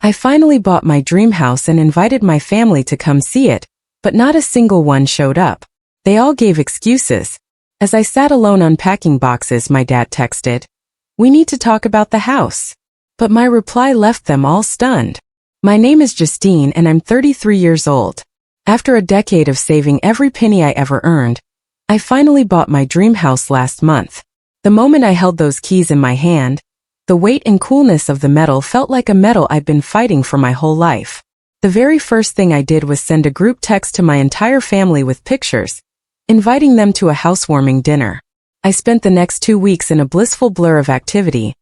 I finally bought my dream house and invited my family to come see it, but not a single one showed up. They all gave excuses. As I sat alone unpacking boxes, my dad texted, "We need to talk about the house." But my reply left them all stunned. My name is Justine and I'm 33 years old. After a decade of saving every penny I ever earned, I finally bought my dream house last month. The moment I held those keys in my hand, the weight and coolness of the metal felt like a medal I'd been fighting for my whole life. The very first thing I did was send a group text to my entire family with pictures, inviting them to a housewarming dinner. I spent the next 2 weeks in a blissful blur of activity.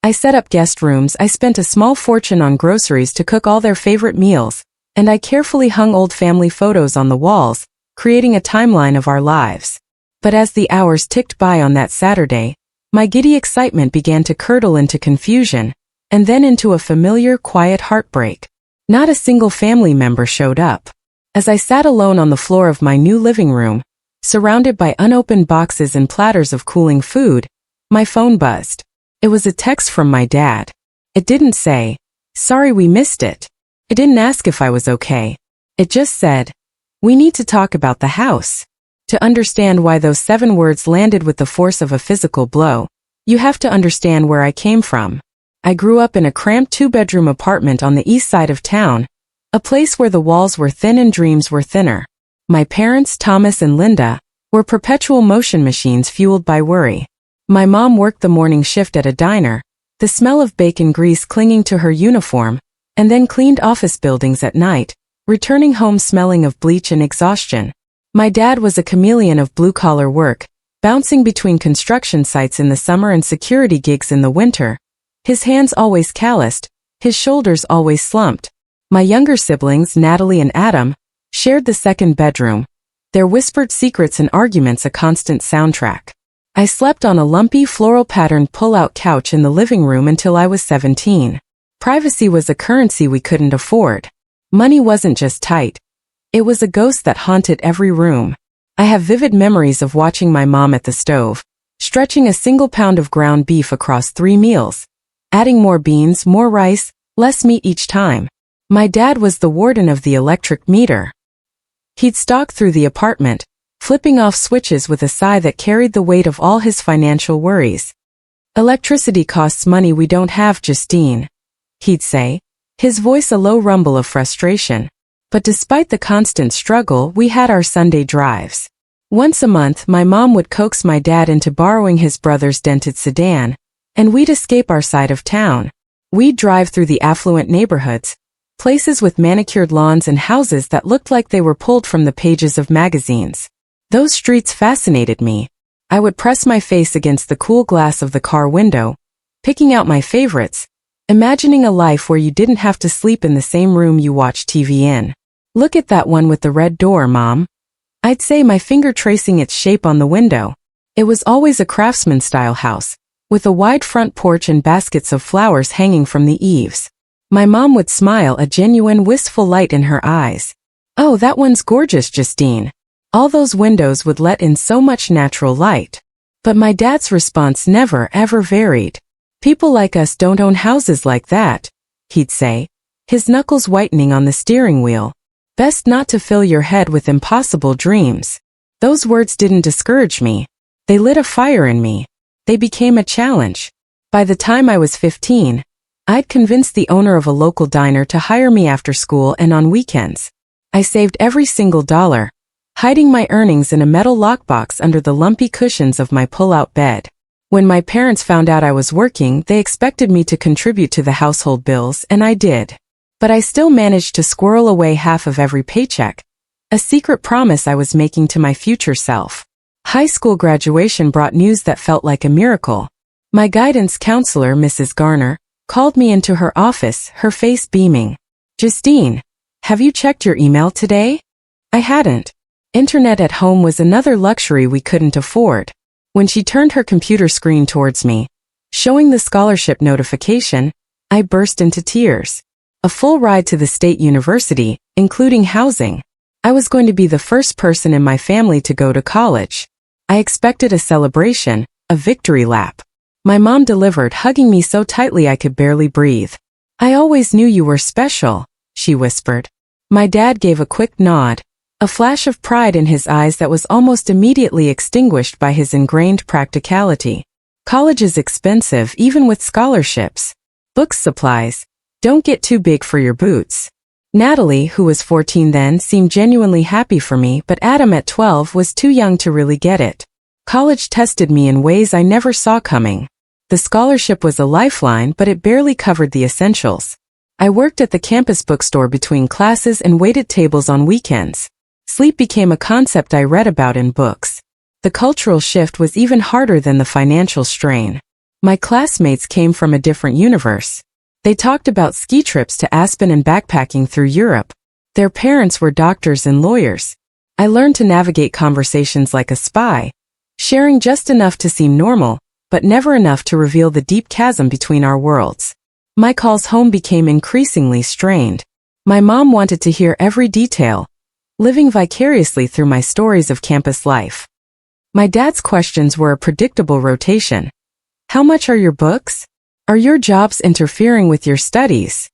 I set up guest rooms, I spent a small fortune on groceries to cook all their favorite meals, and I carefully hung old family photos on the walls, creating a timeline of our lives. But as the hours ticked by on that Saturday, my giddy excitement began to curdle into confusion, and then into a familiar, quiet heartbreak. Not a single family member showed up. As I sat alone on the floor of my new living room, surrounded by unopened boxes and platters of cooling food, my phone buzzed. It was a text from my dad. It didn't say, "Sorry we missed it." It didn't ask if I was okay. It just said, "We need to talk about the house." To understand why those 7 words landed with the force of a physical blow, you have to understand where I came from. I grew up in a cramped 2-bedroom apartment on the east side of town, a place where the walls were thin and dreams were thinner. My parents, Thomas and Linda, were perpetual motion machines fueled by worry. My mom worked the morning shift at a diner, the smell of bacon grease clinging to her uniform, and then cleaned office buildings at night, returning home smelling of bleach and exhaustion. My dad was a chameleon of blue-collar work, bouncing between construction sites in the summer and security gigs in the winter. His hands always calloused, his shoulders always slumped. My younger siblings, Natalie and Adam, shared the second bedroom, their whispered secrets and arguments a constant soundtrack. I slept on a lumpy floral-patterned pull-out couch in the living room until I was 17. Privacy was a currency we couldn't afford. Money wasn't just tight. It was a ghost that haunted every room. I have vivid memories of watching my mom at the stove, stretching a single pound of ground beef across 3 meals, adding more beans, more rice, less meat each time. My dad was the warden of the electric meter. He'd stalk through the apartment, flipping off switches with a sigh that carried the weight of all his financial worries. "Electricity costs money we don't have, Justine," he'd say, his voice a low rumble of frustration. But despite the constant struggle, we had our Sunday drives. Once a month, my mom would coax my dad into borrowing his brother's dented sedan, and we'd escape our side of town. We'd drive through the affluent neighborhoods, places with manicured lawns and houses that looked like they were pulled from the pages of magazines. Those streets fascinated me. I would press my face against the cool glass of the car window, picking out my favorites, imagining a life where you didn't have to sleep in the same room you watched TV in. "Look at that one with the red door, Mom," I'd say, my finger tracing its shape on the window. It was always a craftsman-style house, with a wide front porch and baskets of flowers hanging from the eaves. My mom would smile, a genuine wistful light in her eyes. "Oh, that one's gorgeous, Justine." All those windows would let in so much natural light. But my dad's response never, ever varied. "People like us don't own houses like that," he'd say, his knuckles whitening on the steering wheel. "Best not to fill your head with impossible dreams." Those words didn't discourage me. They lit a fire in me. They became a challenge. By the time I was 15, I'd convinced the owner of a local diner to hire me after school and on weekends. I saved every single dollar, hiding my earnings in a metal lockbox under the lumpy cushions of my pull-out bed. When my parents found out I was working, they expected me to contribute to the household bills, and I did. But I still managed to squirrel away half of every paycheck, a secret promise I was making to my future self. High school graduation brought news that felt like a miracle. My guidance counselor, Mrs. Garner, called me into her office, her face beaming. "Justine, have you checked your email today?" I hadn't. Internet at home was another luxury we couldn't afford. When she turned her computer screen towards me, showing the scholarship notification, I burst into tears. A full ride to the state university, including housing. I was going to be the first person in my family to go to college. I expected a celebration, a victory lap. My mom delivered, hugging me so tightly I could barely breathe. I always knew you were special, she whispered. My dad gave a quick nod, a flash of pride in his eyes that was almost immediately extinguished by his ingrained practicality. College is expensive even with scholarships. Books, supplies. Don't get too big for your boots. Natalie, who was 14 then, seemed genuinely happy for me, but Adam at 12 was too young to really get it. College tested me in ways I never saw coming. The scholarship was a lifeline, but it barely covered the essentials. I worked at the campus bookstore between classes and waited tables on weekends. Sleep became a concept I read about in books. The cultural shift was even harder than the financial strain. My classmates came from a different universe. They talked about ski trips to Aspen and backpacking through Europe. Their parents were doctors and lawyers. I learned to navigate conversations like a spy, sharing just enough to seem normal, but never enough to reveal the deep chasm between our worlds. My calls home became increasingly strained. My mom wanted to hear every detail, living vicariously through my stories of campus life. My dad's questions were a predictable rotation. How much are your books? Are your jobs interfering with your studies?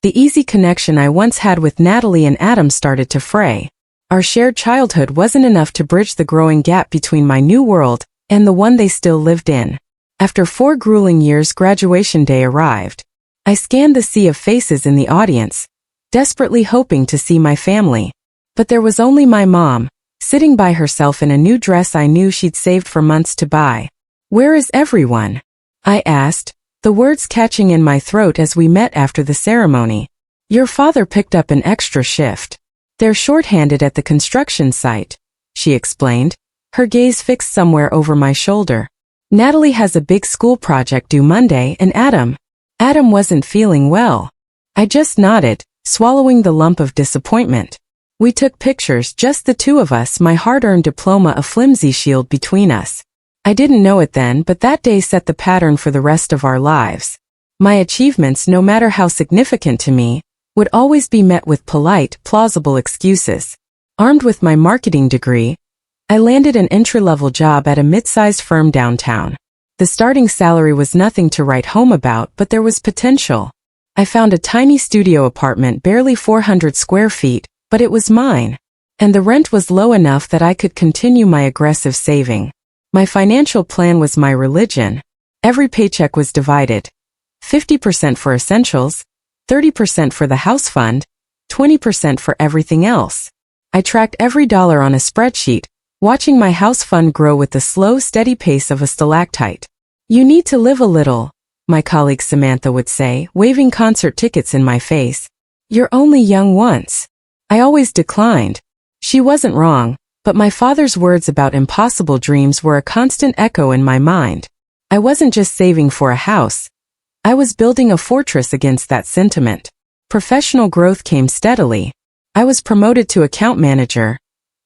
The easy connection I once had with Natalie and Adam started to fray. Our shared childhood wasn't enough to bridge the growing gap between my new world and the one they still lived in. After 4 grueling years, graduation day arrived. I scanned the sea of faces in the audience, desperately hoping to see my family. But there was only my mom, sitting by herself in a new dress I knew she'd saved for months to buy. "Where is everyone?" I asked, the words catching in my throat as we met after the ceremony. "Your father picked up an extra shift. They're short-handed at the construction site," she explained, her gaze fixed somewhere over my shoulder. "Natalie has a big school project due Monday, and Adam wasn't feeling well." I just nodded, swallowing the lump of disappointment. We took pictures, just the two of us, my hard-earned diploma a flimsy shield between us. I didn't know it then, but that day set the pattern for the rest of our lives. My achievements, no matter how significant to me, would always be met with polite, plausible excuses. Armed with my marketing degree, I landed an entry-level job at a mid-sized firm downtown. The starting salary was nothing to write home about, but there was potential. I found a tiny studio apartment, barely 400 square feet, but it was mine. And the rent was low enough that I could continue my aggressive saving. My financial plan was my religion. Every paycheck was divided. 50% for essentials, 30% for the house fund, 20% for everything else. I tracked every dollar on a spreadsheet, watching my house fund grow with the slow, steady pace of a stalactite. "You need to live a little," my colleague Samantha would say, waving concert tickets in my face. "You're only young once." I always declined. She wasn't wrong, but my father's words about impossible dreams were a constant echo in my mind. I wasn't just saving for a house. I was building a fortress against that sentiment. Professional growth came steadily. I was promoted to account manager,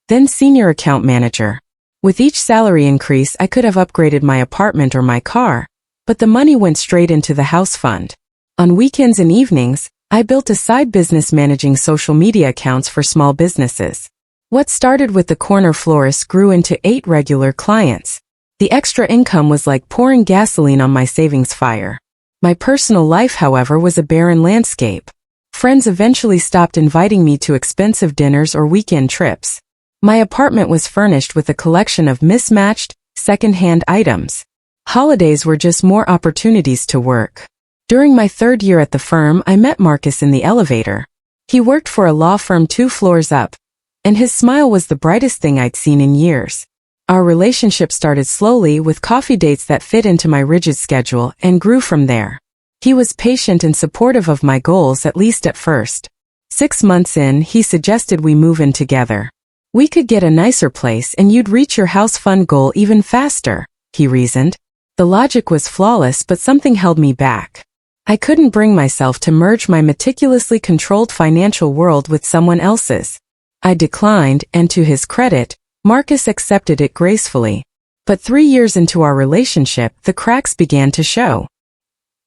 then senior account manager. With each salary increase, I could have upgraded my apartment or my car, but the money went straight into the house fund. On weekends and evenings, I built a side business managing social media accounts for small businesses. What started with the corner florist grew into 8 regular clients. The extra income was like pouring gasoline on my savings fire. My personal life, however, was a barren landscape. Friends eventually stopped inviting me to expensive dinners or weekend trips. My apartment was furnished with a collection of mismatched, second-hand items. Holidays were just more opportunities to work. During my 3rd year at the firm, I met Marcus in the elevator. He worked for a law firm 2 floors up, and his smile was the brightest thing I'd seen in years. Our relationship started slowly with coffee dates that fit into my rigid schedule and grew from there. He was patient and supportive of my goals, at least at first. 6 months in, he suggested we move in together. "We could get a nicer place and you'd reach your house fund goal even faster," he reasoned. The logic was flawless, but something held me back. I couldn't bring myself to merge my meticulously controlled financial world with someone else's. I declined, and to his credit, Marcus accepted it gracefully. But 3 years into our relationship, the cracks began to show.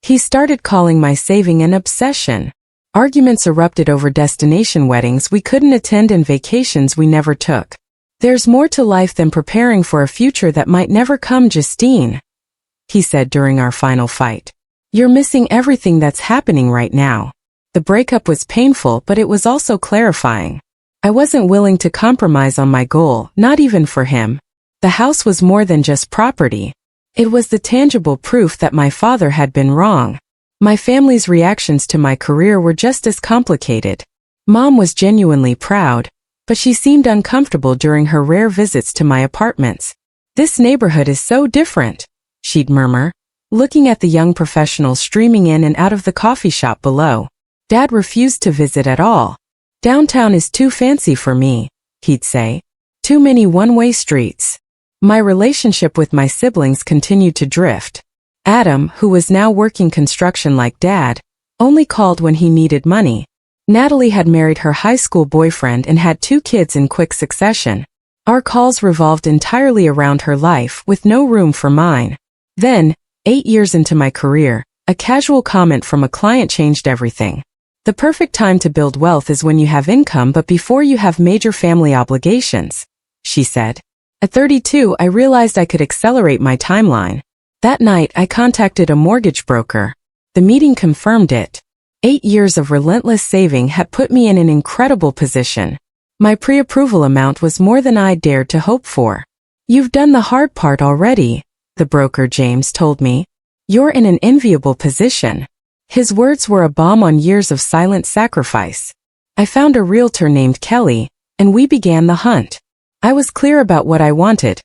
He started calling my saving an obsession. Arguments erupted over destination weddings we couldn't attend and vacations we never took. "There's more to life than preparing for a future that might never come, Justine," he said during our final fight. You're missing everything that's happening right now. The breakup was painful, but it was also clarifying. I wasn't willing to compromise on my goal, not even for him. The house was more than just property. It was the tangible proof that my father had been wrong. My family's reactions to my career were just as complicated. Mom was genuinely proud, but she seemed uncomfortable during her rare visits to my apartments. "This neighborhood is so different," she'd murmur, looking at the young professionals streaming in and out of the coffee shop below. Dad refused to visit at all. "Downtown is too fancy for me," he'd say. "Too many one-way streets." My relationship with my siblings continued to drift. Adam, who was now working construction like Dad, only called when he needed money. Natalie had married her high school boyfriend and had 2 kids in quick succession. Our calls revolved entirely around her life, with no room for mine. Then, 8 years into my career, a casual comment from a client changed everything. "The perfect time to build wealth is when you have income but before you have major family obligations," she said. At 32, I realized I could accelerate my timeline. That night, I contacted a mortgage broker. The meeting confirmed it. 8 years of relentless saving had put me in an incredible position. My pre-approval amount was more than I dared to hope for. "You've done the hard part already," the broker James told me. "You're in an enviable position." His words were a balm on years of silent sacrifice. I found a realtor named Kelly, and we began the hunt. I was clear about what I wanted.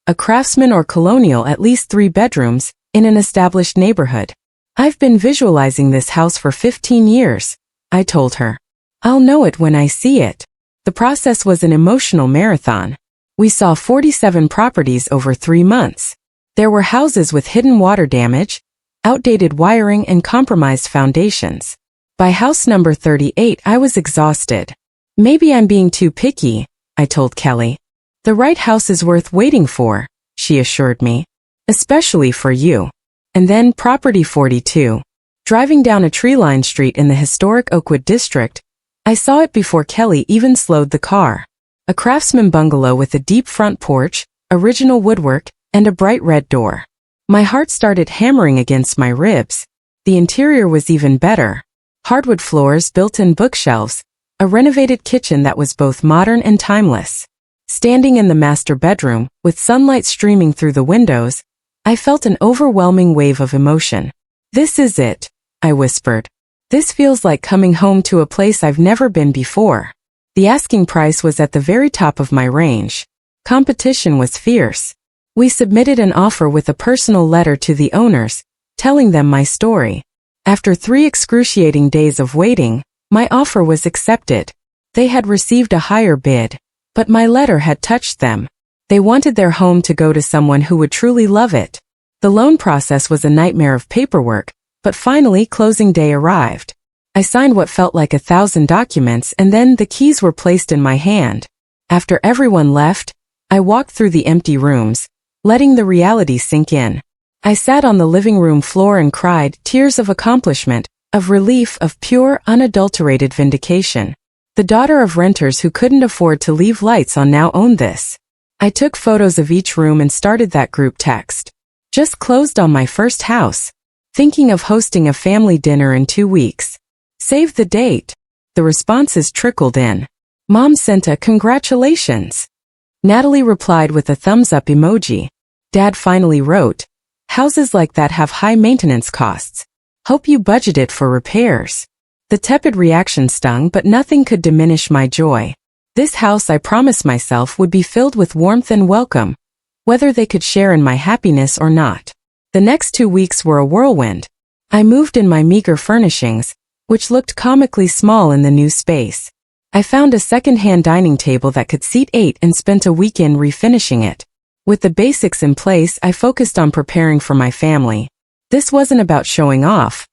A craftsman or colonial, at least 3 bedrooms, in an established neighborhood. "I've been visualizing this house for 15 years, I told her. "I'll know it when I see it." The process was an emotional marathon. We saw 47 properties over 3 months. There were houses with hidden water damage, outdated wiring, and compromised foundations. By house number 38, I was exhausted. "Maybe I'm being too picky," I told Kelly. "The right house is worth waiting for," she assured me. "Especially for you." And then property 42. Driving down a tree-lined street in the historic Oakwood district, I saw it before Kelly even slowed the car. A craftsman bungalow with a deep front porch, original woodwork, and a bright red door. My heart started hammering against my ribs. The interior was even better. Hardwood floors, built-in bookshelves, a renovated kitchen that was both modern and timeless. Standing in the master bedroom, with sunlight streaming through the windows, I felt an overwhelming wave of emotion. "This is it," I whispered. "This feels like coming home to a place I've never been before." The asking price was at the very top of my range. Competition was fierce. We submitted an offer with a personal letter to the owners, telling them my story. After 3 excruciating days of waiting, my offer was accepted. They had received a higher bid, but my letter had touched them. They wanted their home to go to someone who would truly love it. The loan process was a nightmare of paperwork, but finally closing day arrived. I signed what felt like 1,000 documents, and then the keys were placed in my hand. After everyone left, I walked through the empty rooms, letting the reality sink in. I sat on the living room floor and cried, tears of accomplishment, of relief, of pure, unadulterated vindication. The daughter of renters who couldn't afford to leave lights on now owned this. I took photos of each room and started that group text. "Just closed on my first house. Thinking of hosting a family dinner in 2 weeks. Save the date." The responses trickled in. Mom sent a "congratulations." Natalie replied with a thumbs-up emoji. Dad finally wrote, "Houses like that have high maintenance costs. Hope you budgeted for repairs." The tepid reaction stung, but nothing could diminish my joy. This house, I promised myself, would be filled with warmth and welcome, whether they could share in my happiness or not. The next 2 weeks were a whirlwind. I moved in my meager furnishings, which looked comically small in the new space. I found a second-hand dining table that could seat 8 and spent a weekend refinishing it. With the basics in place, I focused on preparing for my family. This wasn't about showing off.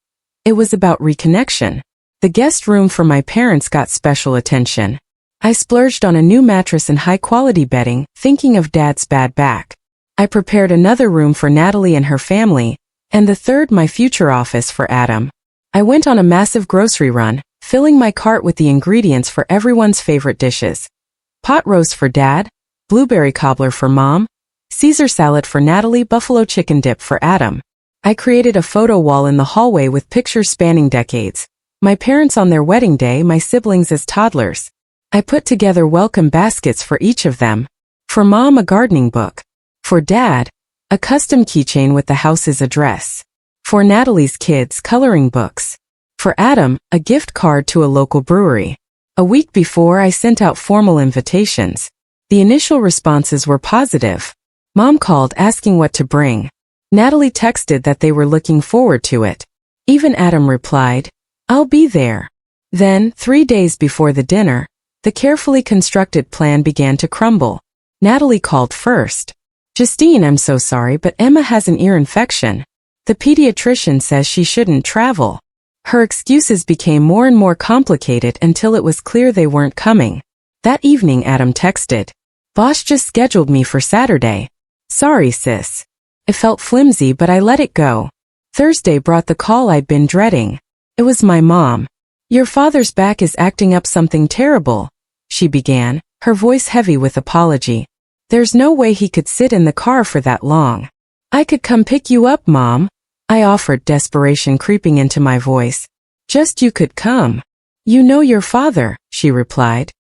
It was about reconnection. The guest room for my parents got special attention. I splurged on a new mattress and high-quality bedding, thinking of Dad's bad back. I prepared another room for Natalie and her family, and the third, my future office, for Adam. I went on a massive grocery run, filling my cart with the ingredients for everyone's favorite dishes. Pot roast for Dad, blueberry cobbler for Mom, Caesar salad for Natalie, buffalo chicken dip for Adam. I created a photo wall in the hallway with pictures spanning decades. My parents on their wedding day, my siblings as toddlers. I put together welcome baskets for each of them. For Mom, a gardening book. For Dad, a custom keychain with the house's address. For Natalie's kids, coloring books. For Adam, a gift card to a local brewery. A week before, I sent out formal invitations. The initial responses were positive. Mom called asking what to bring. Natalie texted that they were looking forward to it. Even Adam replied, "I'll be there." Then, 3 days before the dinner, the carefully constructed plan began to crumble. Natalie called first. "Justine, I'm so sorry, but Emma has an ear infection. The pediatrician says she shouldn't travel." Her excuses became more and more complicated until it was clear they weren't coming. That evening, Adam texted, "Boss just scheduled me for Saturday. Sorry, sis." It felt flimsy, but I let it go. Thursday brought the call I'd been dreading. It was my mom. "Your father's back is acting up something terrible," she began, her voice heavy with apology. "There's no way he could sit in the car for that long." "I could come pick you up, Mom," I offered, desperation creeping into my voice. "Just you could come." "You know your father," she replied.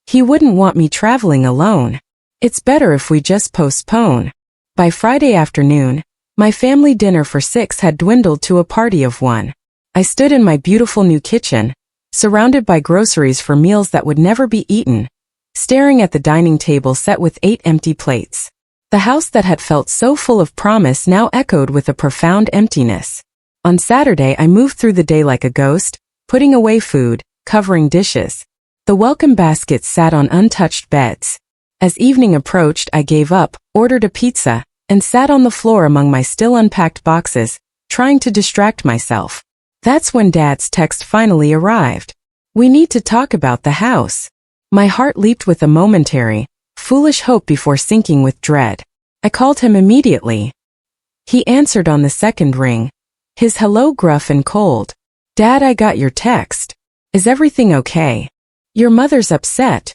"He wouldn't want me traveling alone. It's better if we just postpone." By Friday afternoon, my family dinner for 6 had dwindled to a party of 1. I stood in my beautiful new kitchen, surrounded by groceries for meals that would never be eaten, staring at the dining table set with 8 empty plates. The house that had felt so full of promise now echoed with a profound emptiness. On Saturday, I moved through the day like a ghost, putting away food, covering dishes. The welcome baskets sat on untouched beds. As evening approached, I gave up, ordered a pizza, and sat on the floor among my still unpacked boxes, trying to distract myself. That's when Dad's text finally arrived. "We need to talk about the house." My heart leaped with a momentary, foolish hope before sinking with dread. I called him immediately. He answered on the second ring, his hello gruff and cold. "Dad, I got your text. Is everything okay?" "Your mother's upset,"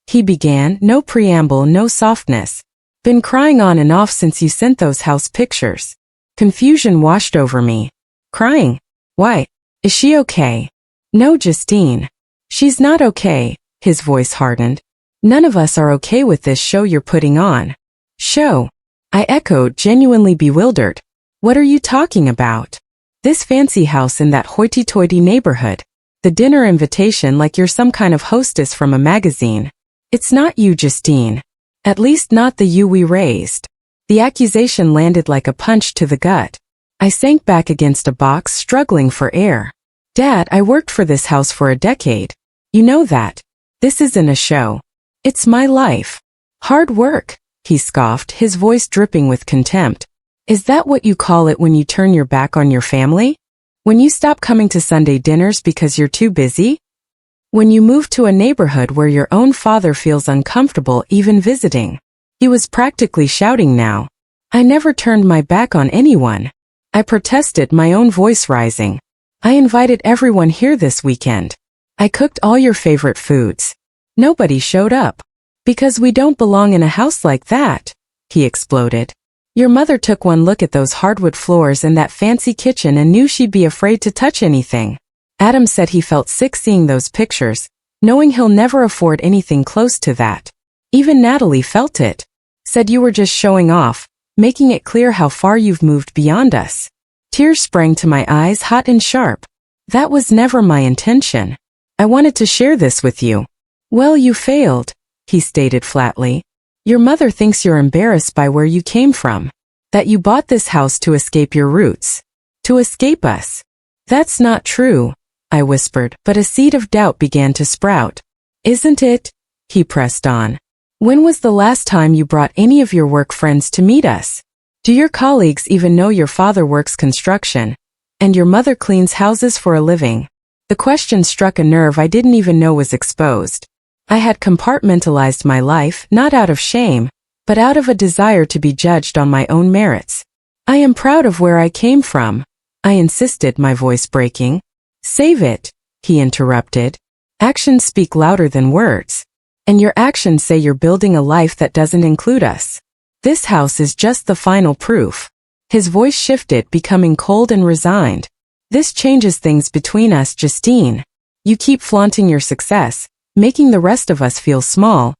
he began, no preamble, no softness. "Been crying on and off since you sent those house pictures." Confusion washed over me. "Crying? Why? Is she okay?" "No, Justine. She's not okay," his voice hardened. "None of us are okay with this show you're putting on." "Show?" I echoed, genuinely bewildered. "What are you talking about?" "This fancy house in that hoity-toity neighborhood. The dinner invitation like you're some kind of hostess from a magazine. It's not you, Justine. At least not the you we raised." The accusation landed like a punch to the gut. I sank back against a box, struggling for air. "Dad, I worked for this house for a decade. You know that. This isn't a show. It's my life. Hard work," he scoffed, his voice dripping with contempt. "Is that what you call it when you turn your back on your family? When you stop coming to Sunday dinners because you're too busy? When you move to a neighborhood where your own father feels uncomfortable even visiting?" He was practically shouting now. "I never turned my back on anyone," I protested, my own voice rising. "I invited everyone here this weekend. I cooked all your favorite foods. Nobody showed up. Because we don't belong in a house like that," he exploded. "Your mother took one look at those hardwood floors and that fancy kitchen and knew she'd be afraid to touch anything." Adam said he felt sick seeing those pictures, knowing he'll never afford anything close to that. Even Natalie felt it. Said you were just showing off, making it clear how far you've moved beyond us. Tears sprang to my eyes, hot and sharp. "That was never my intention. I wanted to share this with you." "Well, you failed," he stated flatly. "Your mother thinks you're embarrassed by where you came from. That you bought this house to escape your roots. To escape us." "That's not true," I whispered, but a seed of doubt began to sprout. "Isn't it?" he pressed on. "When was the last time you brought any of your work friends to meet us? Do your colleagues even know your father works construction, and your mother cleans houses for a living?" The question struck a nerve I didn't even know was exposed. I had compartmentalized my life, not out of shame, but out of a desire to be judged on my own merits. "I am proud of where I came from," I insisted, my voice breaking. "Save it," he interrupted. "Actions speak louder than words. And your actions say you're building a life that doesn't include us. This house is just the final proof." His voice shifted, becoming cold and resigned. This changes things between us, Justine. You keep flaunting your success, making the rest of us feel small.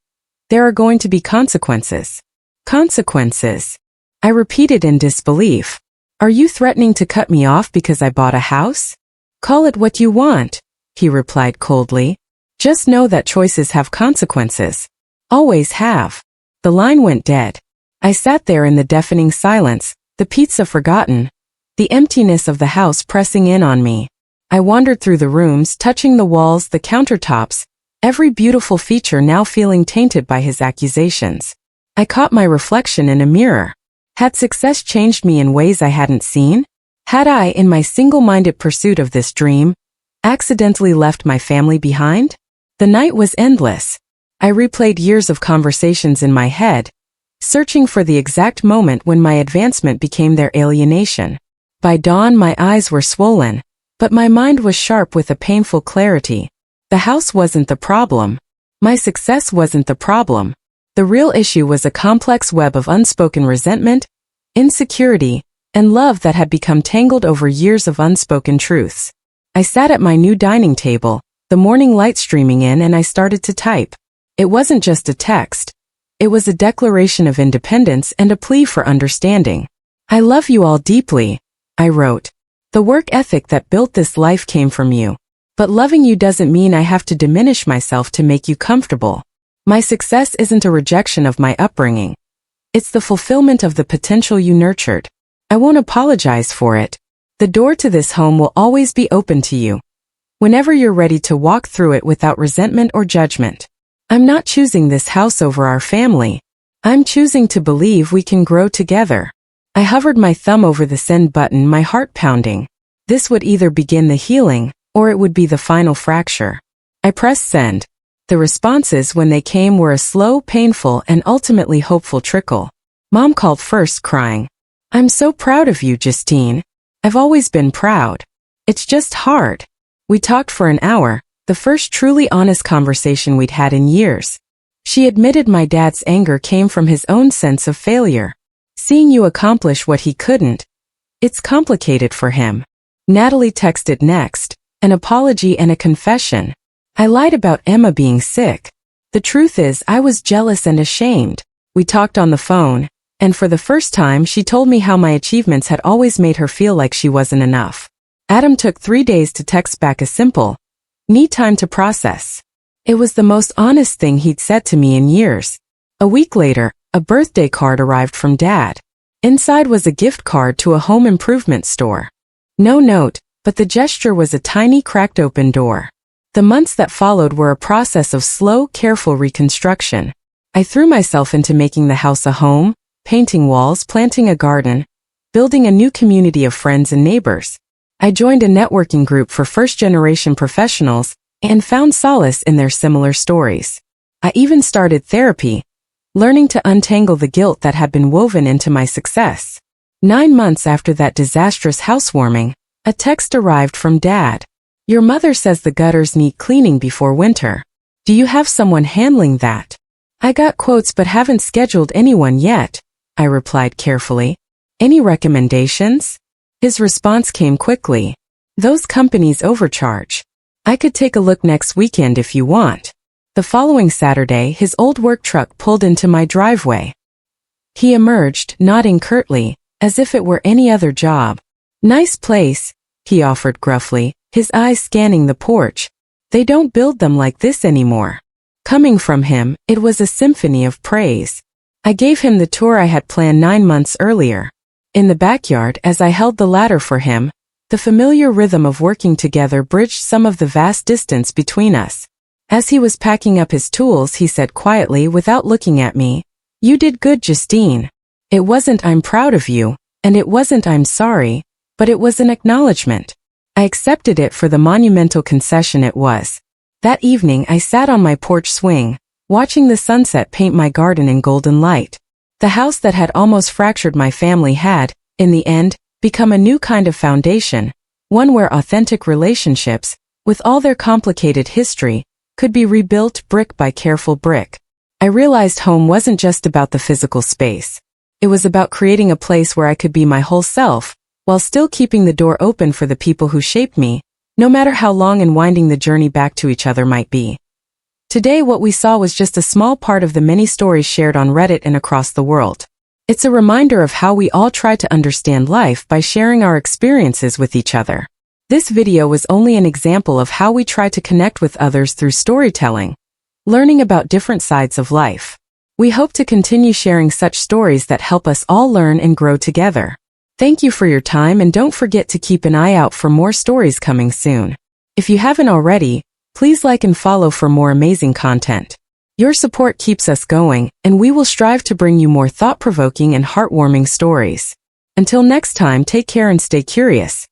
There are going to be consequences. Consequences. I repeated in disbelief. Are you threatening to cut me off because I bought a house? Call it what you want, he replied coldly. Just know that choices have consequences. Always have. The line went dead. I sat there in the deafening silence, the pizza forgotten, the emptiness of the house pressing in on me. I wandered through the rooms, touching the walls, the countertops, every beautiful feature now feeling tainted by his accusations. I caught my reflection in a mirror. Had success changed me in ways I hadn't seen? Had I, in my single-minded pursuit of this dream, accidentally left my family behind? The night was endless. I replayed years of conversations in my head, searching for the exact moment when my advancement became their alienation. By dawn, my eyes were swollen, but my mind was sharp with a painful clarity. The house wasn't the problem. My success wasn't the problem. The real issue was a complex web of unspoken resentment, insecurity, and love that had become tangled over years of unspoken truths. I sat at my new dining table, the morning light streaming in, and I started to type. It wasn't just a text. It was a declaration of independence and a plea for understanding. I love you all deeply, I wrote. The work ethic that built this life came from you. But loving you doesn't mean I have to diminish myself to make you comfortable. My success isn't a rejection of my upbringing. It's the fulfillment of the potential you nurtured. I won't apologize for it. The door to this home will always be open to you, whenever you're ready to walk through it without resentment or judgment. I'm not choosing this house over our family. I'm choosing to believe we can grow together. I hovered my thumb over the send button, my heart pounding. This would either begin the healing, or it would be the final fracture. I pressed send. The responses, when they came, were a slow, painful, and ultimately hopeful trickle. Mom called first, crying, "I'm so proud of you, Justine. I've always been proud. It's just hard." We talked for an hour, the first truly honest conversation we'd had in years. She admitted my dad's anger came from his own sense of failure. Seeing you accomplish what he couldn't. It's complicated for him. Natalie texted next, an apology and a confession. I lied about Emma being sick. The truth is, I was jealous and ashamed. We talked on the phone, and for the first time she told me how my achievements had always made her feel like she wasn't enough. Adam took 3 days to text back a simple, "Need time to process." It was the most honest thing he'd said to me in years. A week later, a birthday card arrived from Dad. Inside was a gift card to a home improvement store. No note, but the gesture was a tiny cracked open door. The months that followed were a process of slow, careful reconstruction. I threw myself into making the house a home, painting walls, planting a garden, building a new community of friends and neighbors. I joined a networking group for first-generation professionals and found solace in their similar stories. I even started therapy, learning to untangle the guilt that had been woven into my success. 9 months after that disastrous housewarming, a text arrived from Dad. "Your mother says the gutters need cleaning before winter. Do you have someone handling that?" "I got quotes but haven't scheduled anyone yet," I replied carefully. "Any recommendations?" His response came quickly. "Those companies overcharge. I could take a look next weekend if you want." The following Saturday, his old work truck pulled into my driveway. He emerged, nodding curtly, as if it were any other job. "Nice place," he offered gruffly, his eyes scanning the porch. "They don't build them like this anymore." Coming from him, it was a symphony of praise. I gave him the tour I had planned 9 months earlier. In the backyard, as I held the ladder for him, the familiar rhythm of working together bridged some of the vast distance between us. As he was packing up his tools, he said quietly without looking at me, "You did good, Justine. It wasn't 'I'm proud of you,' and it wasn't 'I'm sorry,' but it was an acknowledgement." I accepted it for the monumental concession it was. That evening I sat on my porch swing, watching the sunset paint my garden in golden light. The house that had almost fractured my family had, in the end, become a new kind of foundation, one where authentic relationships, with all their complicated history, could be rebuilt brick by careful brick. I realized home wasn't just about the physical space. It was about creating a place where I could be my whole self, while still keeping the door open for the people who shaped me, no matter how long and winding the journey back to each other might be. Today, what we saw was just a small part of the many stories shared on Reddit and across the world. It's a reminder of how we all try to understand life by sharing our experiences with each other. This video was only an example of how we try to connect with others through storytelling, learning about different sides of life. We hope to continue sharing such stories that help us all learn and grow together. Thank you for your time, and don't forget to keep an eye out for more stories coming soon. If you haven't already, please like and follow for more amazing content. Your support keeps us going, and we will strive to bring you more thought-provoking and heartwarming stories. Until next time, take care and stay curious.